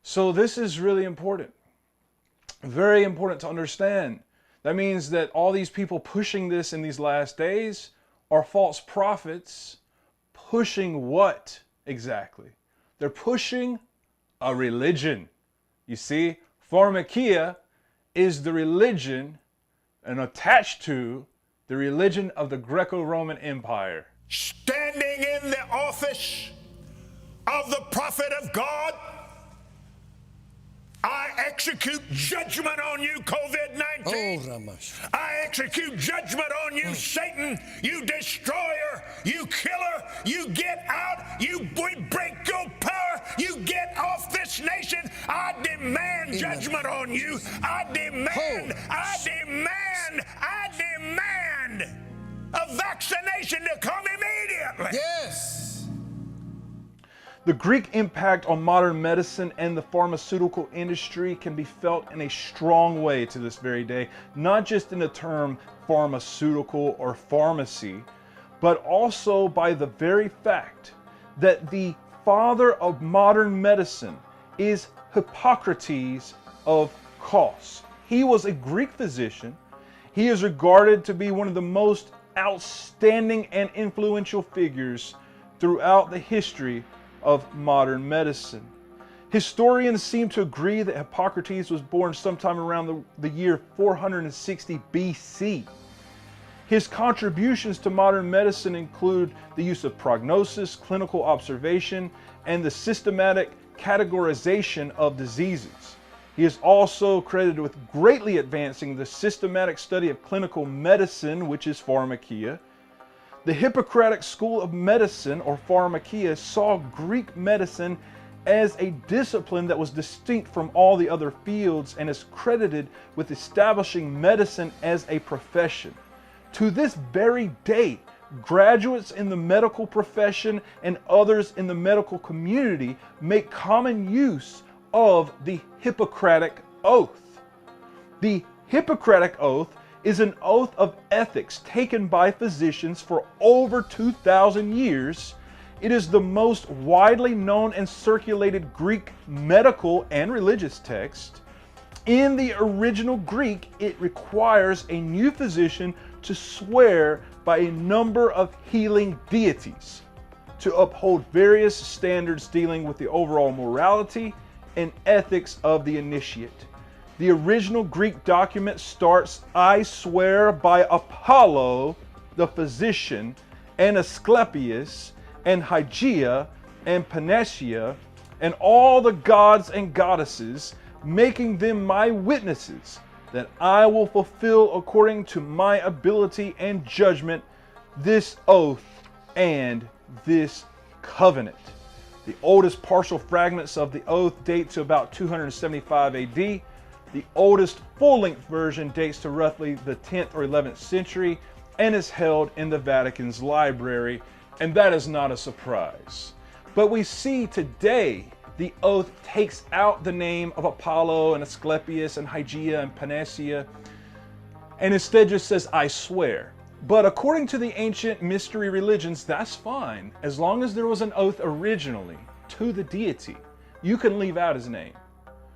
So this is really important. Very important to understand. That means that all these people pushing this in these last days are false prophets pushing what exactly? They're pushing a religion. You see, Pharmakia is the religion and attached to the religion of the Greco-Roman Empire. Standing in the office of the prophet of God, I execute judgment on you, COVID-19. I execute judgment on you, Satan, you destroyer, you killer. You get out, we break your power, you get off this nation. I demand judgment on you. I demand a vaccination to come immediately. Yes. The Greek impact on modern medicine and the pharmaceutical industry can be felt in a strong way to this very day, not just in the term pharmaceutical or pharmacy, but also by the very fact that the father of modern medicine is Hippocrates of Kos. He was a Greek physician. He is regarded to be one of the most outstanding and influential figures throughout the history of modern medicine. Historians seem to agree that Hippocrates was born sometime around the year 460 BC. His contributions to modern medicine include the use of prognosis, clinical observation, and the systematic categorization of diseases. He is also credited with greatly advancing the systematic study of clinical medicine, which is Pharmakia. The Hippocratic School of Medicine, or Pharmakia, saw Greek medicine as a discipline that was distinct from all the other fields and is credited with establishing medicine as a profession. To this very day, graduates in the medical profession and others in the medical community make common use of the Hippocratic Oath. The Hippocratic Oath is an oath of ethics taken by physicians for over 2,000 years. It is the most widely known and circulated Greek medical and religious text. In the original Greek, it requires a new physician to swear by a number of healing deities to uphold various standards dealing with the overall morality and ethics of the initiate. The original Greek document starts, "I swear by Apollo, the physician, and Asclepius, and Hygeia, and Panacea, and all the gods and goddesses, making them my witnesses, that I will fulfill according to my ability and judgment this oath and this covenant." The oldest partial fragments of the oath date to about 275 AD. The oldest full-length version dates to roughly the 10th or 11th century and is held in the Vatican's library, and that is not a surprise. But we see today the oath takes out the name of Apollo and Asclepius and Hygeia and Panacea and instead just says, "I swear." But according to the ancient mystery religions, that's fine. As long as there was an oath originally to the deity, you can leave out his name.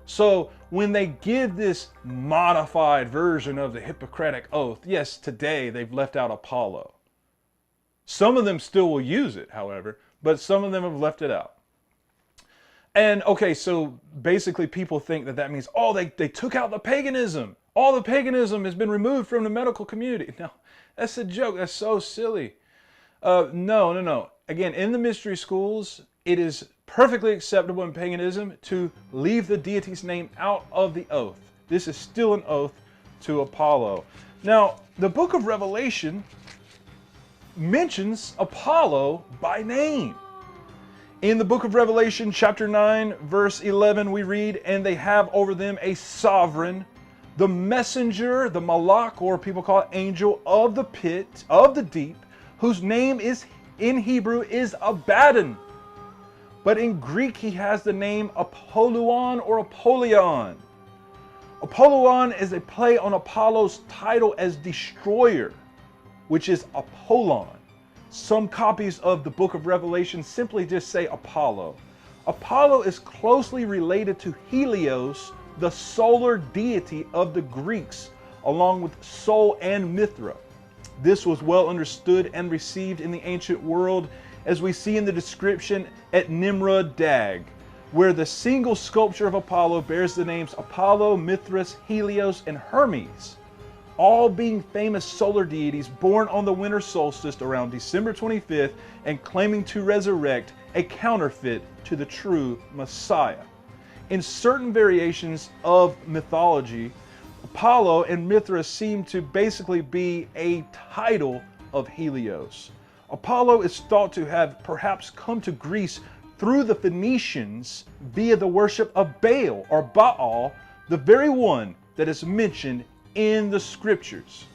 So when they give this modified version of the Hippocratic Oath, yes, today they've left out Apollo. Some of them still will use it, however, but some of them have left it out. And okay, so basically people think that that means, oh, they took out the paganism. All the paganism has been removed from the medical community. No, that's a joke. That's so silly. No. Again, in the mystery schools, it is perfectly acceptable in paganism to leave the deity's name out of the oath. This is still an oath to Apollo. Now, the book of Revelation mentions Apollo by name. In the book of Revelation, chapter 9, verse 11, we read, "And they have over them a sovereign, the messenger, the malach, or people call it angel, of the pit, of the deep, whose name is in Hebrew is Abaddon. But in Greek, he has the name Apollyon or Apollyon. Apollyon is a play on Apollo's title as destroyer, which is Apollon. Some copies of the book of Revelation simply just say Apollo. Apollo is closely related to Helios, the solar deity of the Greeks, along with Sol and Mithra. This was well understood and received in the ancient world, as we see in the description at Nimrud Dag, where the single sculpture of Apollo bears the names Apollo, Mithras, Helios, and Hermes, all being famous solar deities born on the winter solstice around December 25th and claiming to resurrect a counterfeit to the true Messiah. In certain variations of mythology, Apollo and Mithras seem to basically be a title of Helios. Apollo is thought to have perhaps come to Greece through the Phoenicians via the worship of Baal or Baal, the very one that is mentioned in the scriptures.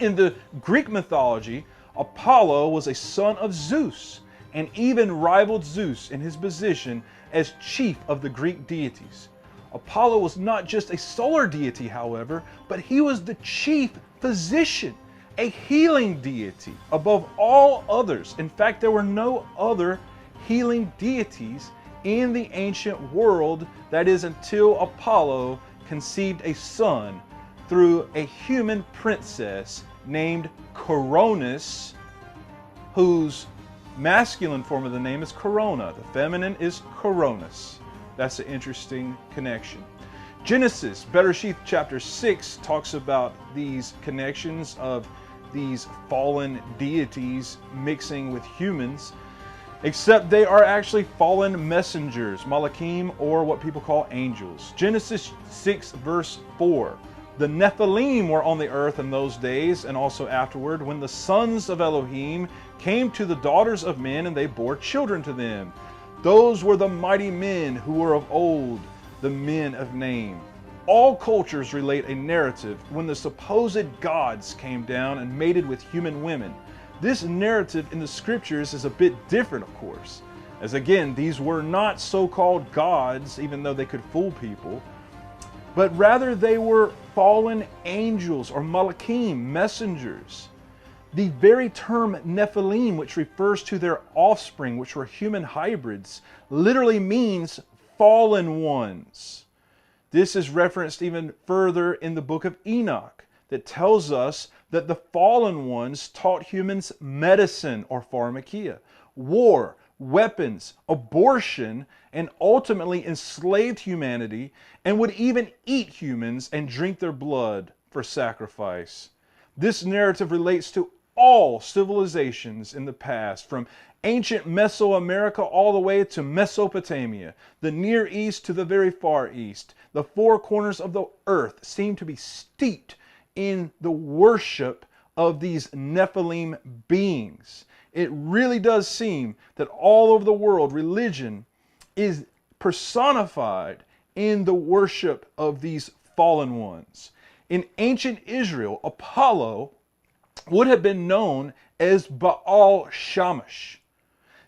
In the Greek mythology, Apollo was a son of Zeus and even rivaled Zeus in his position as chief of the Greek deities. Apollo was not just a solar deity, however, but he was the chief physician, a healing deity above all others. In fact, there were no other healing deities in the ancient world, that is, until Apollo conceived a son through a human princess named Coronis, whose masculine form of the name is Corona. The feminine is Coronis. That's an interesting connection. Genesis, Bereshith chapter 6, talks about these connections of these fallen deities mixing with humans, except they are actually fallen messengers, malachim, or what people call angels. Genesis 6 verse 4. The Nephilim were on the earth in those days and also afterward, when the sons of Elohim came to the daughters of men and they bore children to them. Those were the mighty men who were of old, the men of name. All cultures relate a narrative when the supposed gods came down and mated with human women. This narrative in the scriptures is a bit different, of course, as again, these were not so-called gods, even though they could fool people, but rather they were fallen angels or malachim, messengers. The very term Nephilim, which refers to their offspring, which were human hybrids, literally means fallen ones. This is referenced even further in the book of Enoch, that tells us that the fallen ones taught humans medicine or pharmakia, war, weapons, abortion, and ultimately enslaved humanity, and would even eat humans and drink their blood for sacrifice. This narrative relates to all civilizations in the past, from ancient Mesoamerica all the way to Mesopotamia, the Near East to the very Far East. The four corners of the earth seem to be steeped in the worship of these Nephilim beings. It really does seem that all over the world, religion is personified in the worship of these fallen ones. In ancient Israel, Apollo would have been known as Baal Shamash.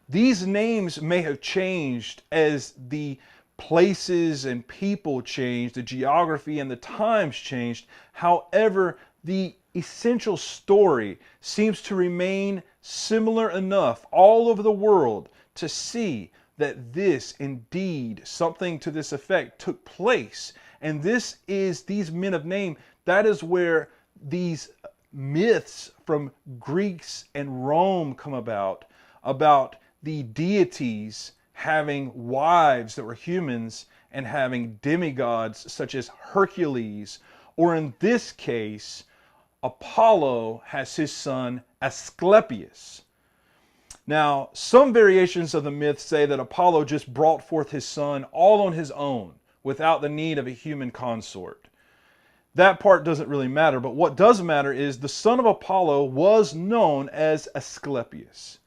These names may have changed as the places and people changed, the geography and the times changed. However, the essential story seems to remain similar enough all over the world to see that this indeed, something to this effect, took place. And this is these men of name. That is where these myths from Greece and Rome come about the deities having wives that were humans and having demigods such as Hercules, or in this case, Apollo has his son Asclepius. Now, some variations of the myth say that Apollo just brought forth his son all on his own without the need of a human consort. That part doesn't really matter, but what does matter is the son of Apollo was known as Asclepius.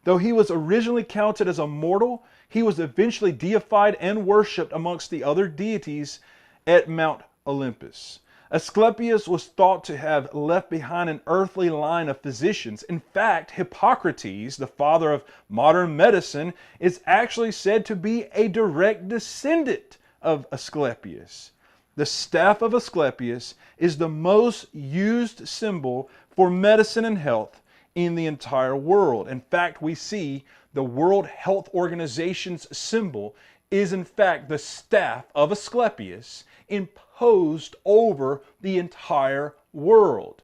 Though he was originally counted as a mortal, he was eventually deified and worshipped amongst the other deities at Mount Olympus. Asclepius was thought to have left behind an earthly line of physicians. In fact, Hippocrates, the father of modern medicine, is actually said to be a direct descendant of Asclepius. The staff of Asclepius is the most used symbol for medicine and health in the entire world. In fact, we see the World Health Organization's symbol is in fact the staff of Asclepius imposed over the entire world.